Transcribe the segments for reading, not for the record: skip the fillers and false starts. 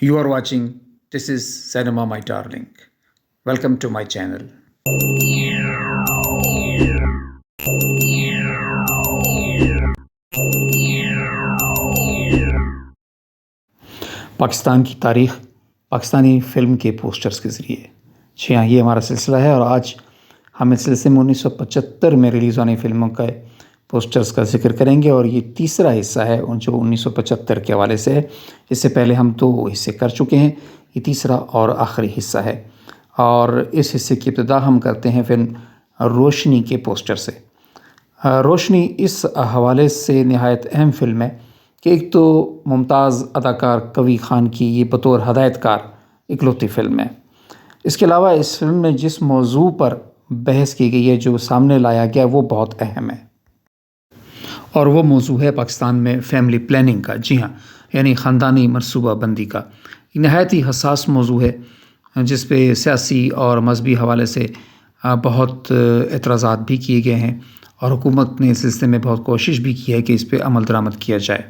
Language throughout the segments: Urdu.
You are watching This is Cinema My Darling. Welcome to my channel. Pakistan کی تاریخ پاکستانی فلم کے پوسٹرز کے ذریعے. جی ہاں، یہ ہمارا سلسلہ ہے اور آج ہم اس سلسلے میں 1975 میں ریلیز ہونے فلموں کا پوسٹرز کا ذکر کریں گے اور یہ تیسرا حصہ ہے جو 1975 کے حوالے سے ہے. اس سے پہلے ہم 2 حصے کر چکے ہیں، یہ تیسرا اور آخری حصہ ہے. اور اس حصے کی ابتدا ہم کرتے ہیں فلم روشنی کے پوسٹر سے. روشنی اس حوالے سے نہایت اہم فلم ہے کہ ایک تو ممتاز اداکار کوی خان کی یہ بطور ہدایت کار اکلوتی فلم ہے. اس کے علاوہ اس فلم میں جس موضوع پر بحث کی گئی ہے، جو سامنے لایا گیا، وہ بہت اہم ہے اور وہ موضوع ہے پاکستان میں فیملی پلاننگ کا. جی ہاں، یعنی خاندانی منصوبہ بندی کا. یہ نہایت ہی حساس موضوع ہے جس پہ سیاسی اور مذہبی حوالے سے بہت اعتراضات بھی کیے گئے ہیں اور حکومت نے اس سلسلے میں بہت کوشش بھی کی ہے کہ اس پہ عمل درآمد کیا جائے.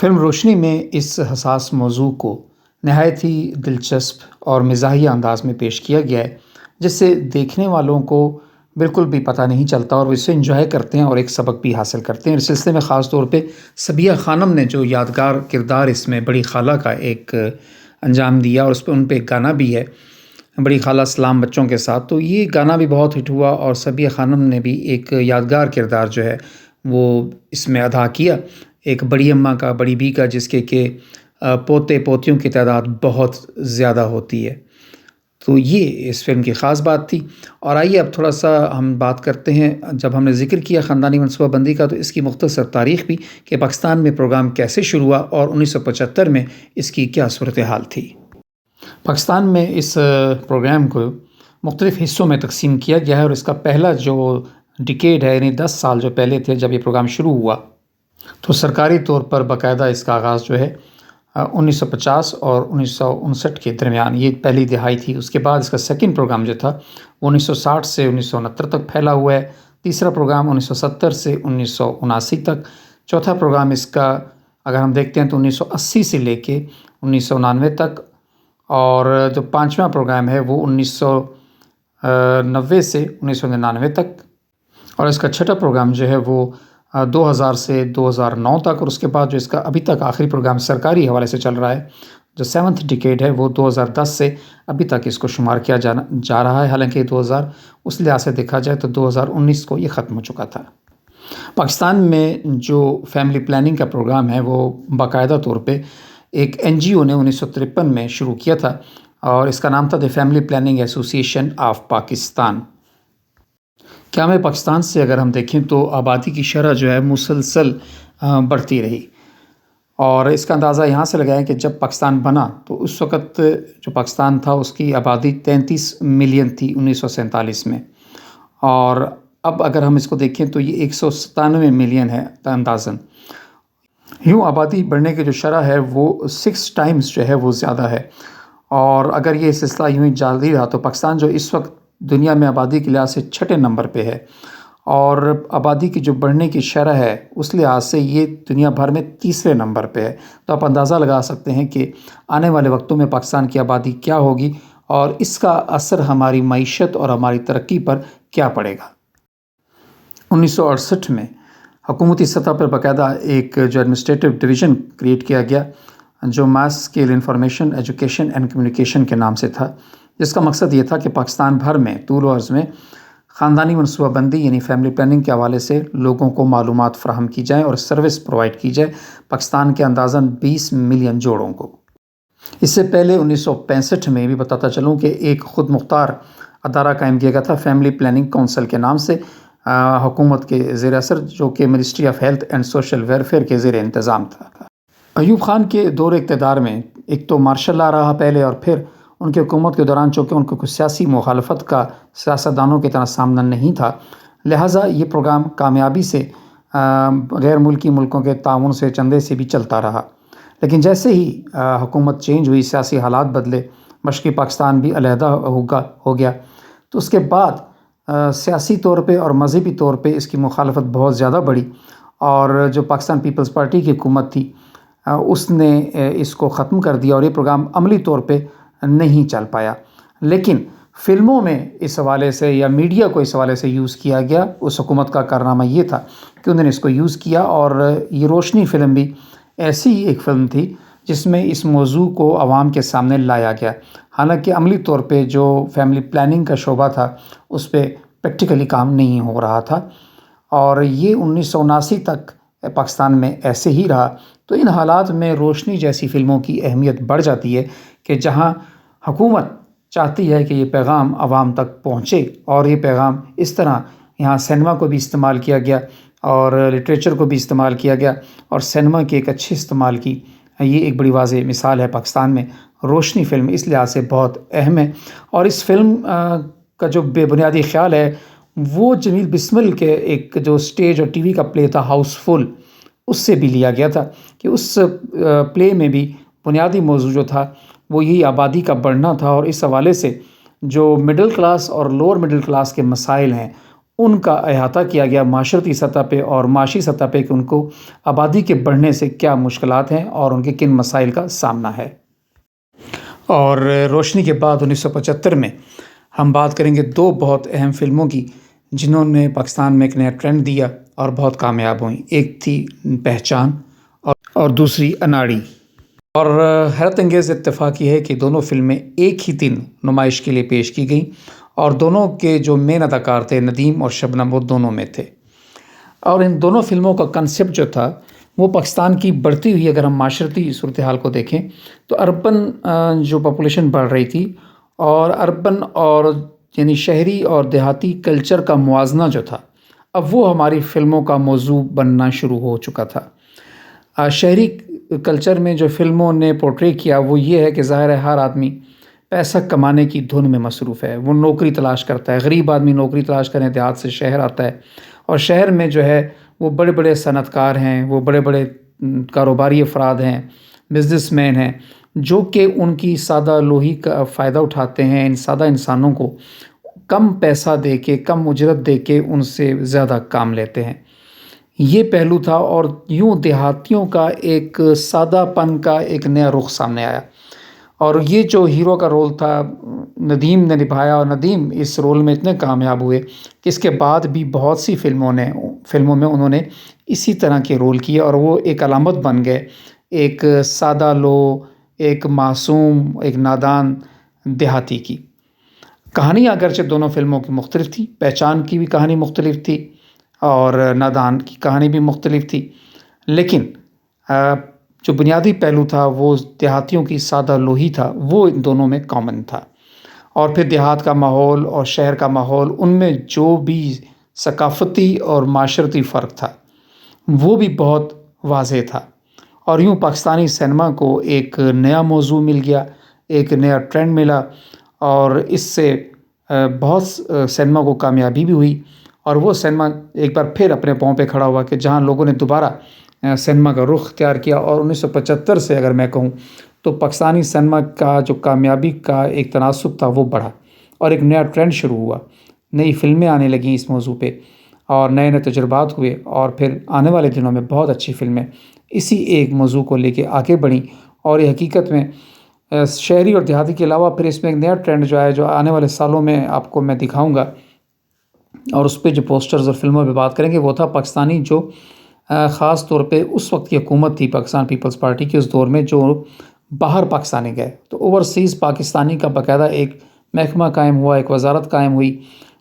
فلم روشنی میں اس حساس موضوع کو نہایت ہی دلچسپ اور مزاحیہ انداز میں پیش کیا گیا ہے، جس سے دیکھنے والوں کو بالکل بھی پتہ نہیں چلتا اور وہ اسے انجوائے کرتے ہیں اور ایک سبق بھی حاصل کرتے ہیں. اس سلسلے میں خاص طور پہ صبیہ خانم نے جو یادگار کردار اس میں بڑی خالہ کا ایک انجام دیا اور اس پہ ان پہ ایک گانا بھی ہے، بڑی خالہ سلام بچوں کے ساتھ. تو یہ گانا بھی بہت ہٹ ہوا اور صبیہ خانم نے بھی ایک یادگار کردار جو ہے وہ اس میں ادا کیا، ایک بڑی اماں کا، بڑی بی کا، جس کے کہ پوتے پوتیوں کی تعداد بہت زیادہ ہوتی ہے. تو یہ اس فلم کی خاص بات تھی. اور آئیے اب تھوڑا سا ہم بات کرتے ہیں، جب ہم نے ذکر کیا خاندانی منصوبہ بندی کا، تو اس کی مختصر تاریخ بھی کہ پاکستان میں پروگرام کیسے شروع ہوا اور 1975 میں اس کی کیا صورتحال تھی. پاکستان میں اس پروگرام کو مختلف حصوں میں تقسیم کیا گیا ہے اور اس کا پہلا جو ڈیکیڈ ہے، یعنی 10 سال جو پہلے تھے جب یہ پروگرام شروع ہوا، تو سرکاری طور پر باقاعدہ اس کا آغاز جو ہے 1950 اور 1959 کے درمیان، یہ پہلی دہائی تھی. اس کے بعد اس کا سیکنڈ پروگرام جو تھا وہ 1960 سے 1969 تک پھیلا ہوا ہے. تیسرا پروگرام 1970 سے 1979 تک. چوتھا پروگرام اس کا اگر ہم دیکھتے ہیں تو 1980 سے لے کے 1999 تک. اور جو 5واں پروگرام ہے وہ 1990 سے 1999 تک. اور اس کا 6واں پروگرام جو ہے وہ 2000 سے 2009 تک. اور اس کے بعد جو اس کا ابھی تک آخری پروگرام سرکاری حوالے سے چل رہا ہے، جو 7th ڈیکیڈ ہے، وہ 2010 سے ابھی تک اس کو شمار کیا جا رہا ہے. حالانکہ 2000 اس لحاظ سے دیکھا جائے تو 2019 کو یہ ختم ہو چکا تھا. پاکستان میں جو فیملی پلاننگ کا پروگرام ہے وہ باقاعدہ طور پہ ایک NGO نے 1953 میں شروع کیا تھا اور اس کا نام تھا دی فیملی پلاننگ ایسوسی ایشن آف پاکستان. قیام پاکستان سے اگر ہم دیکھیں تو آبادی کی شرح جو ہے مسلسل بڑھتی رہی اور اس کا اندازہ یہاں سے لگائیں کہ جب پاکستان بنا تو اس وقت جو پاکستان تھا اس کی آبادی 33 ملین تھی 1947 میں، اور اب اگر ہم اس کو دیکھیں تو یہ 197 ملین ہے اندازاً. یوں آبادی بڑھنے کی جو شرح ہے وہ 6 ٹائمز جو ہے وہ زیادہ ہے. اور اگر یہ سلسلہ یوں ہی جاری رہا تو پاکستان جو اس وقت دنیا میں آبادی کے لحاظ سے 6 نمبر پہ ہے اور آبادی کی جو بڑھنے کی شرح ہے اس لحاظ سے یہ دنیا بھر میں 3 نمبر پہ ہے. تو آپ اندازہ لگا سکتے ہیں کہ آنے والے وقتوں میں پاکستان کی آبادی کیا ہوگی اور اس کا اثر ہماری معیشت اور ہماری ترقی پر کیا پڑے گا. 1968 میں حکومتی سطح پر باقاعدہ ایک جو ایڈمنسٹریٹو ڈویژن کریٹ کیا گیا جو mass scale information education and communication کے نام سے تھا، جس کا مقصد یہ تھا کہ پاکستان بھر میں طول و عرض میں خاندانی منصوبہ بندی یعنی فیملی پلاننگ کے حوالے سے لوگوں کو معلومات فراہم کی جائیں اور سروس پرووائڈ کی جائے پاکستان کے اندازاً 20 ملین جوڑوں کو. اس سے پہلے 1965 میں بھی بتاتا چلوں کہ ایک خود مختار ادارہ قائم کیا گیا تھا فیملی پلاننگ کونسل کے نام سے، حکومت کے زیر اثر، جو کہ ministry of health and social welfare کے زیر انتظام تھا. ایوب خان کے دور اقتدار میں ایک تو مارشل لا رہا پہلے، اور پھر ان کی حکومت کے دوران چونکہ ان کو کچھ سیاسی مخالفت کا سیاستدانوں کی طرح سامنا نہیں تھا، لہٰذا یہ پروگرام کامیابی سے غیر ملکی ملکوں کے تعاون سے، چندے سے بھی چلتا رہا. لیکن جیسے ہی حکومت چینج ہوئی، سیاسی حالات بدلے، مشرقی پاکستان بھی علیحدہ ہو گیا، تو اس کے بعد سیاسی طور پہ اور مذہبی طور پہ اس کی مخالفت بہت زیادہ بڑھی. اور جو پاکستان پیپلز پارٹی کی حکومت تھی اس نے اس کو ختم کر دیا اور یہ پروگرام عملی طور پہ نہیں چل پایا. لیکن فلموں میں اس حوالے سے یا میڈیا کو اس حوالے سے یوز کیا گیا. اس حکومت کا کارنامہ یہ تھا کہ انہوں نے اس کو یوز کیا، اور یہ روشنی فلم بھی ایسی ایک فلم تھی جس میں اس موضوع کو عوام کے سامنے لایا گیا. حالانکہ عملی طور پہ جو فیملی پلاننگ کا شعبہ تھا اس پہ پریکٹیکلی کام نہیں ہو رہا تھا، اور یہ 1979 تک پاکستان میں ایسے ہی رہا. تو ان حالات میں روشنی جیسی فلموں کی اہمیت بڑھ جاتی ہے کہ جہاں حکومت چاہتی ہے کہ یہ پیغام عوام تک پہنچے، اور یہ پیغام اس طرح یہاں سینما کو بھی استعمال کیا گیا اور لٹریچر کو بھی استعمال کیا گیا، اور سینما کی ایک اچھی استعمال کی. یہ ایک بڑی واضح مثال ہے پاکستان میں. روشنی فلم اس لحاظ سے بہت اہم ہے، اور اس فلم کا جو بے بنیادی خیال ہے وہ جمیل بسمل کے ایک جو اسٹیج اور ٹی وی کا پلے تھا ہاؤس فل، اس سے بھی لیا گیا تھا. کہ اس پلے میں بھی بنیادی موضوع جو تھا وہ یہی آبادی کا بڑھنا تھا، اور اس حوالے سے جو مڈل کلاس اور لوور مڈل کلاس کے مسائل ہیں ان کا احاطہ کیا گیا معاشرتی سطح پہ اور معاشی سطح پہ، کہ ان کو آبادی کے بڑھنے سے کیا مشکلات ہیں اور ان کے کن مسائل کا سامنا ہے. اور روشنی کے بعد 1975 میں ہم بات کریں گے دو بہت اہم فلموں کی جنہوں نے پاکستان میں ایک نیا ٹرینڈ دیا اور بہت کامیاب ہوئیں. ایک تھی پہچان اور دوسری اناڑی. اور حیرت انگیز اتفاق یہ ہے کہ دونوں فلمیں ایک ہی دن نمائش کے لیے پیش کی گئیں، اور دونوں کے جو مین اداکار تھے ندیم اور شبنم وہ دونوں میں تھے. اور ان دونوں فلموں کا کنسیپٹ جو تھا وہ پاکستان کی بڑھتی ہوئی، اگر ہم معاشرتی صورتحال کو دیکھیں تو اربن جو پاپولیشن بڑھ رہی تھی، اور اربن اور یعنی شہری اور دیہاتی کلچر کا موازنہ جو تھا اب وہ ہماری فلموں کا موضوع بننا شروع ہو چکا تھا. شہری کلچر میں جو فلموں نے پورٹری کیا وہ یہ ہے کہ ظاہر ہے ہر آدمی پیسہ کمانے کی دھن میں مصروف ہے، وہ نوکری تلاش کرتا ہے. غریب آدمی نوکری تلاش کرنے دیہات سے شہر آتا ہے، اور شہر میں جو ہے وہ بڑے بڑے صنعت کار ہیں، وہ بڑے بڑے کاروباری افراد ہیں، بزنس مین ہیں، جو کہ ان کی سادہ لوہی کا فائدہ اٹھاتے ہیں. ان سادہ انسانوں کو کم پیسہ دے کے، کم اجرت دے کے ان سے زیادہ کام لیتے ہیں. یہ پہلو تھا، اور یوں دیہاتیوں کا ایک سادہ پن کا ایک نیا رخ سامنے آیا. اور یہ جو ہیرو کا رول تھا ندیم نے نبھایا، اور ندیم اس رول میں اتنے کامیاب ہوئے کہ اس کے بعد بھی بہت سی فلموں میں انہوں نے اسی طرح کے رول کیے، اور وہ ایک علامت بن گئے ایک سادہ لو، ایک معصوم، ایک نادان دیہاتی کی. کہانی اگرچہ دونوں فلموں کی مختلف تھی، پہچان کی بھی کہانی مختلف تھی اور نادان کی کہانی بھی مختلف تھی، لیکن جو بنیادی پہلو تھا وہ دیہاتیوں کی سادہ لوہی تھا، وہ ان دونوں میں کامن تھا. اور پھر دیہات کا ماحول اور شہر کا ماحول، ان میں جو بھی ثقافتی اور معاشرتی فرق تھا وہ بھی بہت واضح تھا. اور یوں پاکستانی سینما کو ایک نیا موضوع مل گیا، ایک نیا ٹرینڈ ملا، اور اس سے بہت سینما کو کامیابی بھی ہوئی. اور وہ سینما ایک بار پھر اپنے پاؤں پہ کھڑا ہوا کہ جہاں لوگوں نے دوبارہ سینما کا رخ اختیار کیا. اور 1975 سے اگر میں کہوں تو پاکستانی سینما کا جو کامیابی کا ایک تناسب تھا وہ بڑھا، اور ایک نیا ٹرینڈ شروع ہوا. نئی فلمیں آنے لگیں اس موضوع پہ، اور نئے نئے تجربات ہوئے، اور پھر آنے والے دنوں میں بہت اچھی فلمیں اسی ایک موضوع کو لے کے آگے بڑھیں. اور یہ حقیقت میں شہری اور دیہاتی کے علاوہ پھر اس میں ایک نیا ٹرینڈ جو ہے، جو آنے والے سالوں میں آپ کو میں دکھاؤں گا، اور اس پہ جو پوسٹرز اور فلموں پہ بات کریں گے، وہ تھا پاکستانی جو خاص طور پہ اس وقت کی حکومت تھی پاکستان پیپلز پارٹی کی اس دور میں، جو باہر پاکستانی گئے. تو اوورسیز پاکستانی کا باقاعدہ ایک محکمہ قائم ہوا، ایک وزارت قائم ہوئی،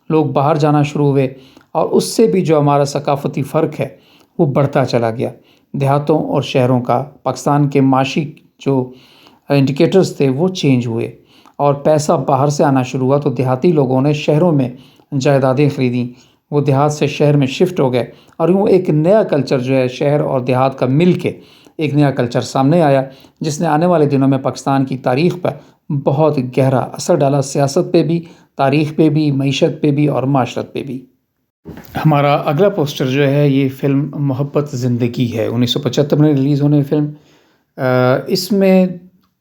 لوگ باہر جانا شروع ہوئے، اور اس سے بھی جو ہمارا ثقافتی فرق ہے وہ بڑھتا چلا گیا. دیہاتوں اور شہروں کا پاکستان کے معاشی جو انڈیکیٹرز تھے وہ چینج ہوئے، اور پیسہ باہر سے آنا شروع ہوا. تو دیہاتی لوگوں نے شہروں میں جائیدادیں خریدیں، وہ دیہات سے شہر میں شفٹ ہو گئے، اور یوں ایک نیا کلچر جو ہے شہر اور دیہات کا مل کے ایک نیا کلچر سامنے آیا، جس نے آنے والے دنوں میں پاکستان کی تاریخ پر بہت گہرا اثر ڈالا، سیاست پہ بھی، تاریخ پہ بھی، معیشت پہ بھی اور معاشرت پہ بھی. ہمارا اگلا پوسٹر جو ہے یہ فلم محبت زندگی ہے، 1975 میں ریلیز ہونے فلم. اس میں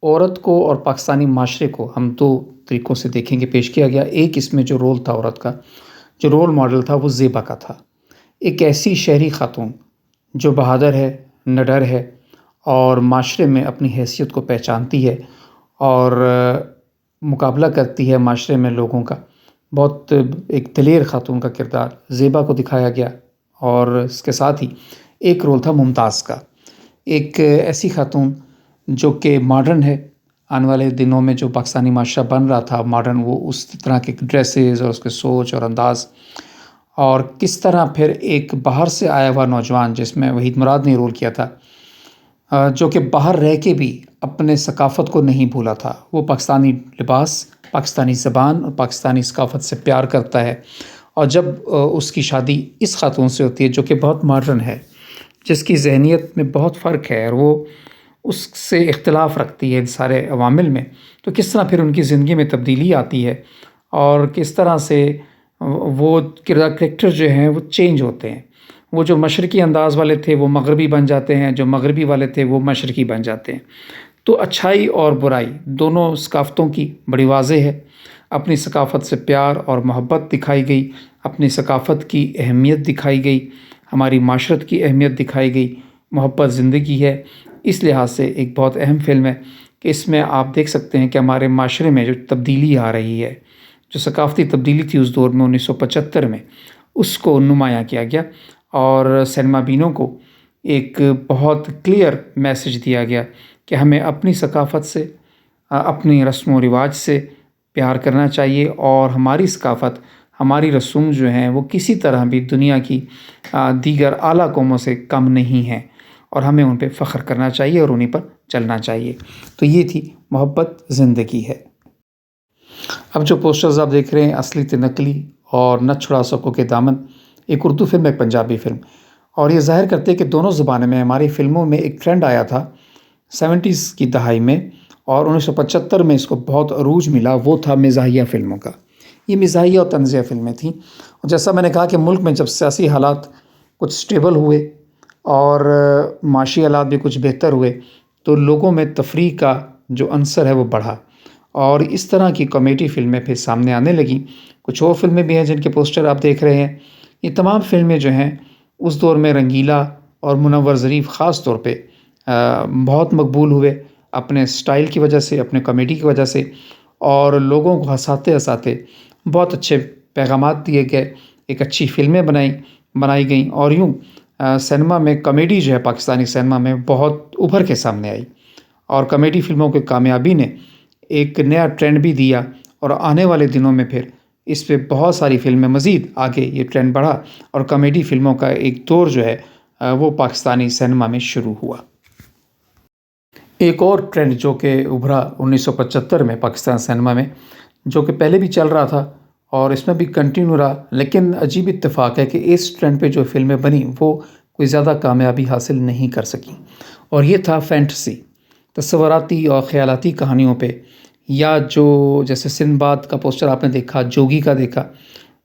عورت کو اور پاکستانی معاشرے کو ہم دو طریقوں سے دیکھیں گے پیش کیا گیا. ایک اس میں جو رول تھا عورت کا، جو رول ماڈل تھا وہ زیبا کا تھا. ایک ایسی شہری خاتون جو بہادر ہے، نڈر ہے، اور معاشرے میں اپنی حیثیت کو پہچانتی ہے اور مقابلہ کرتی ہے معاشرے میں لوگوں کا. بہت ایک دلیر خاتون کا کردار زیبا کو دکھایا گیا، اور اس کے ساتھ ہی ایک رول تھا ممتاز کا، ایک ایسی خاتون جو کہ ماڈرن ہے. آنے والے دنوں میں جو پاکستانی معاشرہ بن رہا تھا ماڈرن، وہ اس طرح کے ڈریسز اور اس کے سوچ اور انداز، اور کس طرح پھر ایک باہر سے آیا ہوا نوجوان جس میں وحید مراد نے رول کیا تھا، جو کہ باہر رہ کے بھی اپنے ثقافت کو نہیں بھولا تھا. وہ پاکستانی لباس، پاکستانی زبان اور پاکستانی ثقافت سے پیار کرتا ہے. اور جب اس کی شادی اس خاتون سے ہوتی ہے جو کہ بہت ماڈرن ہے، جس کی ذہنیت میں بہت فرق ہے اور وہ اس سے اختلاف رکھتی ہے ان سارے عوامل میں، تو کس طرح پھر ان کی زندگی میں تبدیلی آتی ہے اور کس طرح سے وہ کریکٹر جو ہیں وہ چینج ہوتے ہیں. وہ جو مشرقی انداز والے تھے وہ مغربی بن جاتے ہیں، جو مغربی والے تھے وہ مشرقی بن جاتے ہیں. تو اچھائی اور برائی دونوں ثقافتوں کی بڑی واضح ہے. اپنی ثقافت سے پیار اور محبت دکھائی گئی، اپنی ثقافت کی اہمیت دکھائی گئی، ہماری معاشرت کی اہمیت دکھائی گئی. محبت زندگی ہے، اس لحاظ سے ایک بہت اہم فلم ہے کہ اس میں آپ دیکھ سکتے ہیں کہ ہمارے معاشرے میں جو تبدیلی آ رہی ہے، جو ثقافتی تبدیلی تھی اس دور میں 1975 میں، اس کو نمایاں کیا گیا اور سینما بینوں کو ایک بہت کلیئر میسج دیا گیا کہ ہمیں اپنی ثقافت سے، اپنی رسم و رواج سے پیار کرنا چاہیے، اور ہماری ثقافت، ہماری رسوم جو ہیں وہ کسی طرح بھی دنیا کی دیگر اعلیٰ قوموں سے کم نہیں ہیں، اور ہمیں ان پہ فخر کرنا چاہیے اور انہیں پر چلنا چاہیے. تو یہ تھی محبت زندگی ہے. اب جو پوسٹرز آپ دیکھ رہے ہیں، اصلی تے نقلی اور نہ چھڑا سکو کے دامن، ایک اردو فلم ایک پنجابی فلم، اور یہ ظاہر کرتے ہیں کہ دونوں زبانوں میں ہماری فلموں میں ایک ٹرینڈ آیا تھا 70s کی دہائی میں، اور 1975 میں اس کو بہت عروج ملا. وہ تھا مزاحیہ فلموں کا. یہ مزاحیہ اور طنزیہ فلمیں تھیں، اور جیسا میں نے کہا کہ ملک میں جب سیاسی حالات کچھ سٹیبل ہوئے اور معاشی حالات بھی کچھ بہتر ہوئے، تو لوگوں میں تفریح کا جو عنصر ہے وہ بڑھا، اور اس طرح کی کامیڈی فلمیں پھر سامنے آنے لگیں. کچھ اور فلمیں بھی ہیں جن کے پوسٹر آپ دیکھ رہے ہیں. یہ تمام فلمیں جو ہیں اس دور میں رنگیلا اور منور ظریف خاص طور پہ بہت مقبول ہوئے اپنے سٹائل کی وجہ سے، اپنے کامیڈی کی وجہ سے، اور لوگوں کو ہنساتے ہنساتے بہت اچھے پیغامات دیے گئے. ایک اچھی فلمیں بنائی گئیں، اور یوں سینما میں کامیڈی جو ہے پاکستانی سینما میں بہت ابھر کے سامنے آئی. اور کامیڈی فلموں کی کامیابی نے ایک نیا ٹرینڈ بھی دیا، اور آنے والے دنوں میں پھر اس پہ بہت ساری فلمیں مزید آگے یہ ٹرینڈ بڑھا، اور کامیڈی فلموں کا ایک دور جو ہے وہ پاکستانی سینما میں شروع ہوا. ایک اور ٹرینڈ جو کہ ابھرا 1975 میں پاکستان سینما میں، جو کہ پہلے بھی چل رہا تھا اور اس میں بھی کنٹینیو رہا، لیکن عجیب اتفاق ہے کہ اس ٹرینڈ پہ جو فلمیں بنیں وہ کوئی زیادہ کامیابی حاصل نہیں کر سکیں، اور یہ تھا فینٹسی، تصوراتی اور خیالاتی کہانیوں پہ. یا جو جیسے سندباد کا پوسٹر آپ نے دیکھا، جوگی کا دیکھا،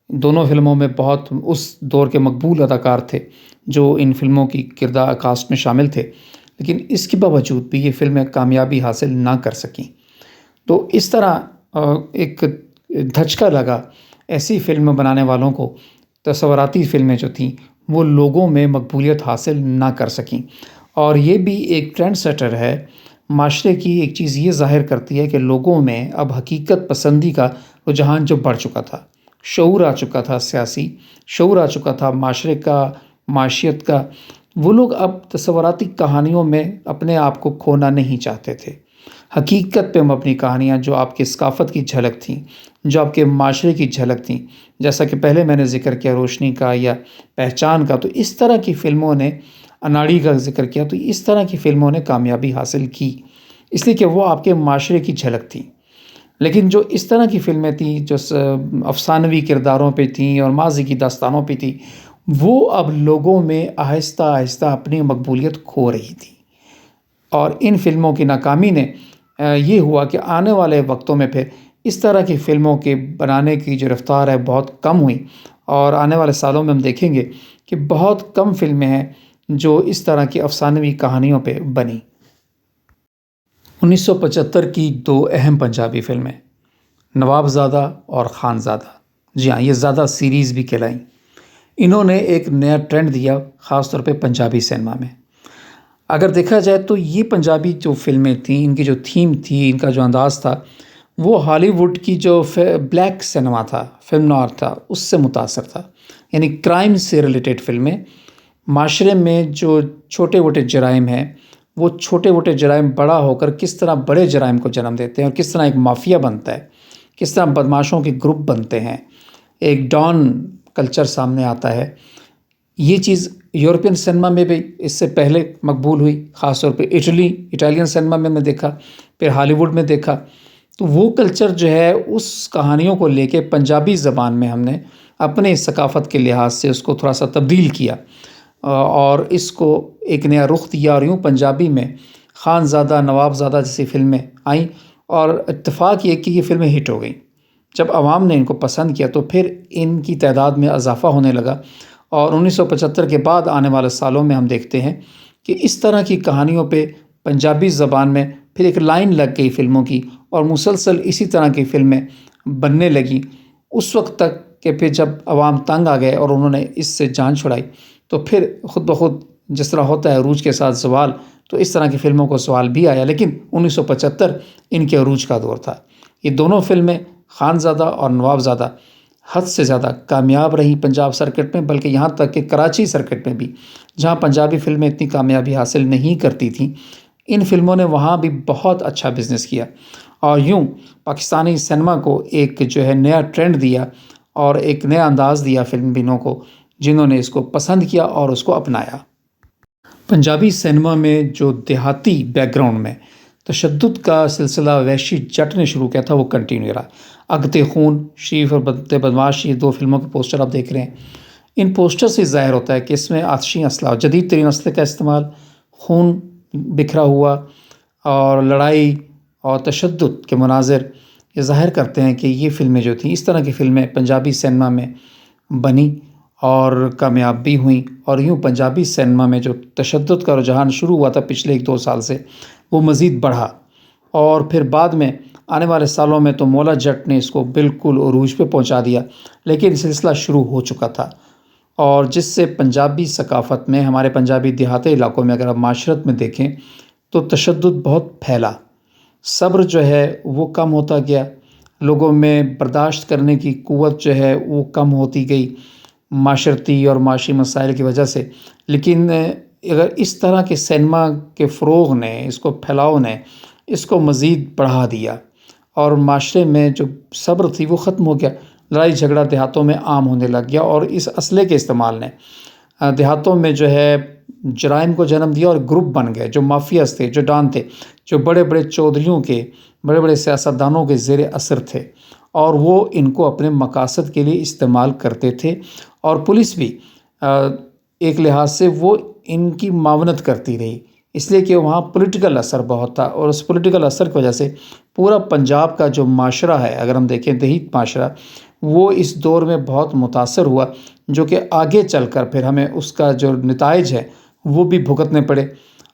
دونوں فلموں میں بہت اس دور کے مقبول اداکار تھے جو ان فلموں کی کردار کاسٹ میں شامل تھے، لیکن اس کے باوجود بھی یہ فلمیں کامیابی حاصل نہ کر سکیں. تو اس طرح ایک دھچکا لگا ایسی فلم بنانے والوں کو. تصوراتی فلمیں جو تھیں وہ لوگوں میں مقبولیت حاصل نہ کر سکیں، اور یہ بھی ایک ٹرینڈ سیٹر ہے. معاشرے کی ایک چیز یہ ظاہر کرتی ہے کہ لوگوں میں اب حقیقت پسندی کا رجحان جو بڑھ چکا تھا، شعور آ چکا تھا، سیاسی شعور آ چکا تھا، معاشرے کا، معاشیت کا. وہ لوگ اب تصوراتی کہانیوں میں اپنے آپ کو کھونا نہیں چاہتے تھے. حقیقت پہ مبنی کہانیاں جو آپ کی ثقافت کی جھلک تھیں، جو آپ کے معاشرے کی جھلک تھیں، جیسا کہ پہلے میں نے ذکر کیا روشنی کا یا پہچان کا، تو اس طرح کی فلموں نے، اناڑی کا ذکر کیا، تو اس طرح کی فلموں نے کامیابی حاصل کی، اس لیے کہ وہ آپ کے معاشرے کی جھلک تھیں. لیکن جو اس طرح کی فلمیں تھیں جو افسانوی کرداروں پہ تھیں اور ماضی کی داستانوں پہ تھیں، وہ اب لوگوں میں آہستہ آہستہ اپنی مقبولیت کھو رہی تھی. اور ان فلموں کی ناکامی نے یہ ہوا کہ آنے والے وقتوں میں پھر اس طرح کی فلموں کے بنانے کی جو رفتار ہے بہت کم ہوئی، اور آنے والے سالوں میں ہم دیکھیں گے کہ بہت کم فلمیں ہیں جو اس طرح کی افسانوی کہانیوں پہ بنی. 1975 کی دو اہم پنجابی فلمیں نواب زادہ اور خان زادہ، جی ہاں یہ زادہ سیریز بھی کہلائیں. انہوں نے ایک نیا ٹرینڈ دیا خاص طور پہ پنجابی سینما میں. اگر دیکھا جائے تو یہ پنجابی جو فلمیں تھیں، ان کی جو تھیم تھی، ان کا جو انداز تھا، وہ ہالی ووڈ کی جو بلیک سنیما تھا، فلم نوار تھا، اس سے متاثر تھا. یعنی کرائم سے ریلیٹڈ فلمیں، معاشرے میں جو چھوٹے موٹے جرائم ہیں، وہ چھوٹے موٹے جرائم بڑا ہو کر کس طرح بڑے جرائم کو جنم دیتے ہیں، اور کس طرح ایک مافیا بنتا ہے، کس طرح بدماشوں کے گروپ بنتے ہیں، ایک ڈان کلچر سامنے آتا ہے. یہ چیز یورپین سنیما میں بھی اس سے پہلے مقبول ہوئی، خاص طور پہ اٹالین سنیما میں دیکھا، پھر ہالی ووڈ میں دیکھا. تو وہ کلچر جو ہے اس کہانیوں کو لے کے پنجابی زبان میں ہم نے اپنے ثقافت کے لحاظ سے اس کو تھوڑا سا تبدیل کیا، اور اس کو ایک نیا رخ دیا. اور یوں پنجابی میں خان زادہ، نواب زادہ جیسی فلمیں آئیں، اور اتفاق یہ کہ یہ فلمیں ہٹ ہو گئیں. جب عوام نے ان کو پسند کیا تو پھر ان کی تعداد میں اضافہ ہونے لگا، اور 1975 کے بعد آنے والے سالوں میں ہم دیکھتے ہیں کہ اس طرح کی کہانیوں پہ پنجابی زبان میں پھر ایک لائن لگ گئی فلموں کی، اور مسلسل اسی طرح کی فلمیں بننے لگیں. اس وقت تک کہ پھر جب عوام تنگ آ گئے اور انہوں نے اس سے جان چھڑائی، تو پھر خود بخود جس طرح ہوتا ہے عروج کے ساتھ زوال، تو اس طرح کی فلموں کو زوال بھی آیا. لیکن 1975 ان کے عروج کا دور تھا. یہ دونوں فلمیں، خان زادہ اور نواب زادہ، حد سے زیادہ کامیاب رہیں پنجاب سرکٹ میں، بلکہ یہاں تک کہ کراچی سرکٹ میں بھی، جہاں پنجابی فلمیں اتنی کامیابی حاصل نہیں کرتی تھیں، ان فلموں نے وہاں بھی بہت اچھا بزنس کیا، اور یوں پاکستانی سنیما کو ایک جو ہے نیا ٹرینڈ دیا، اور ایک نیا انداز دیا فلم بینوں کو، جنہوں نے اس کو پسند کیا اور اس کو اپنایا. پنجابی سنیما میں جو دیہاتی بیک گراؤنڈ میں تشدد کا سلسلہ وحشی جٹ نے شروع کیا تھا، وہ کنٹینیو رہا. اگتے خون، شریف اور بدماش، یہ دو فلموں کے پوسٹر آپ دیکھ رہے ہیں. ان پوسٹر سے ظاہر ہوتا ہے کہ اس میں آتشی اسلحہ، جدید ترین اسلحے کا استعمال، خون بکھرا ہوا، اور لڑائی اور تشدد کے مناظر یہ ظاہر کرتے ہیں کہ یہ فلمیں جو تھیں، اس طرح کی فلمیں پنجابی سنیما میں بنی اور کامیاب بھی ہوئیں. اور یوں پنجابی سنیما میں جو تشدد کا رجحان شروع ہوا تھا پچھلے 1-2 سال سے، وہ مزید بڑھا، اور پھر بعد میں آنے والے سالوں میں تو مولا جٹ نے اس کو بالکل عروج پہ پہنچا دیا. لیکن سلسلہ شروع ہو چکا تھا، اور جس سے پنجابی ثقافت میں، ہمارے پنجابی دیہاتی علاقوں میں اگر آپ معاشرت میں دیکھیں تو تشدد بہت پھیلا. صبر جو ہے وہ کم ہوتا گیا، لوگوں میں برداشت کرنے کی قوت جو ہے وہ کم ہوتی گئی معاشرتی اور معاشی مسائل کی وجہ سے. لیکن اگر اس طرح کے سینما کے فروغ نے، اس کو پھیلاؤ نے اس کو مزید بڑھا دیا، اور معاشرے میں جو صبر تھی وہ ختم ہو گیا. لڑائی جھگڑا دیہاتوں میں عام ہونے لگ گیا، اور اس اسلحے کے استعمال نے دیہاتوں میں جو ہے جرائم کو جنم دیا، اور گروپ بن گئے جو مافیاز تھے، جو ڈان تھے، جو بڑے بڑے چودھریوں کے، بڑے بڑے سیاستدانوں کے زیر اثر تھے، اور وہ ان کو اپنے مقاصد کے لیے استعمال کرتے تھے. اور پولیس بھی ایک لحاظ سے وہ ان کی معاونت کرتی رہی، اس لیے کہ وہاں پولیٹیکل اثر بہت تھا، اور اس پولیٹیکل اثر کی وجہ سے پورا پنجاب کا جو معاشرہ ہے، اگر ہم دیکھیں دیہی معاشرہ، وہ اس دور میں بہت متاثر ہوا، جو کہ آگے چل کر پھر ہمیں اس کا جو نتائج ہے وہ بھی بھگتنے پڑے.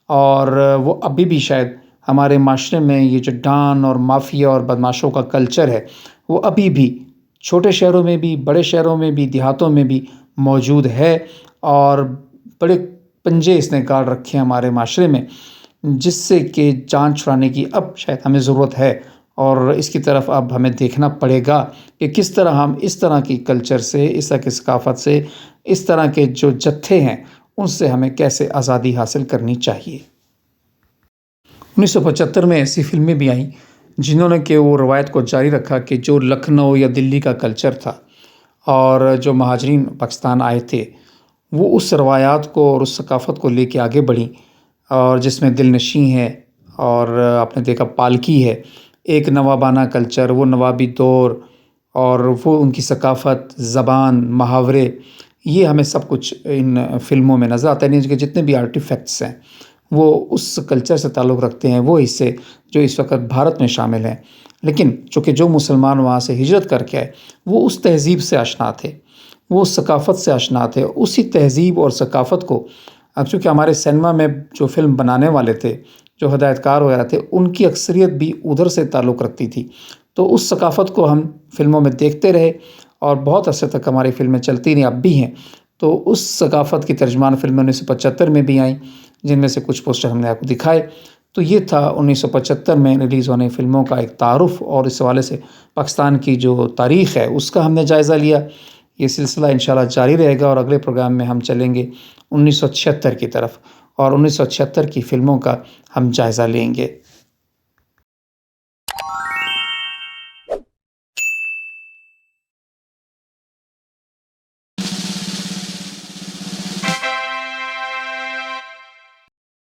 اور وہ ابھی بھی شاید ہمارے معاشرے میں یہ جو ڈان اور مافیا اور بدماشوں کا کلچر ہے، وہ ابھی بھی چھوٹے شہروں میں بھی، بڑے شہروں میں بھی، دیہاتوں میں بھی موجود ہے، اور بڑے پنجے اس نے گاڑ رکھے ہیں ہمارے معاشرے میں، جس سے کہ جان چھڑانے کی اب شاید ہمیں ضرورت ہے. اور اس کی طرف اب ہمیں دیکھنا پڑے گا کہ کس طرح ہم اس طرح کی کلچر سے، اس طرح کی ثقافت سے، اس طرح کے جو جتھے ہیں ان سے ہمیں کیسے آزادی حاصل کرنی چاہیے. 1975 میں ایسی فلمیں بھی آئیں جنہوں نے کہ وہ روایت کو جاری رکھا کہ جو لکھنؤ یا دلی کا کلچر تھا، اور جو مہاجرین پاکستان آئے تھے، وہ اس روایات کو اور اس ثقافت کو لے کے آگے بڑھیں، اور جس میں دل نشیں ہے، اور آپ نے دیکھا پالکی ہے، ایک نوابانہ کلچر، وہ نوابی دور، اور وہ ان کی ثقافت، زبان، محاورے، یہ ہمیں سب کچھ ان فلموں میں نظر آتا ہے. یعنی کہ جتنے بھی آرٹیفیکٹس ہیں وہ اس کلچر سے تعلق رکھتے ہیں، وہ حصے جو اس وقت بھارت میں شامل ہیں. لیکن چونکہ جو مسلمان وہاں سے ہجرت کر کے آئے، وہ اس تہذیب سے آشنا تھے، وہ اس ثقافت سے آشنا تھے. اسی تہذیب اور ثقافت کو اب چونکہ ہمارے سنیما میں جو فلم بنانے والے تھے، جو ہدایت کار وغیرہ تھے، ان کی اکثریت بھی ادھر سے تعلق رکھتی تھی، تو اس ثقافت کو ہم فلموں میں دیکھتے رہے، اور بہت عرصے تک ہماری فلمیں چلتی رہیں، اب بھی ہیں. تو اس ثقافت کی ترجمان فلمیں 1975 میں بھی آئیں، جن میں سے کچھ پوسٹر ہم نے آپ کو دکھائے۔ تو یہ تھا 1975 میں ریلیز ہونے فلموں کا ایک تعارف، اور اس حوالے سے پاکستان کی جو تاریخ ہے اس کا ہم نے جائزہ لیا۔ یہ سلسلہ انشاءاللہ جاری رہے گا، اور اگلے پروگرام میں ہم چلیں گے 1976 کی طرف، اور 1976 کی فلموں کا ہم جائزہ لیں گے۔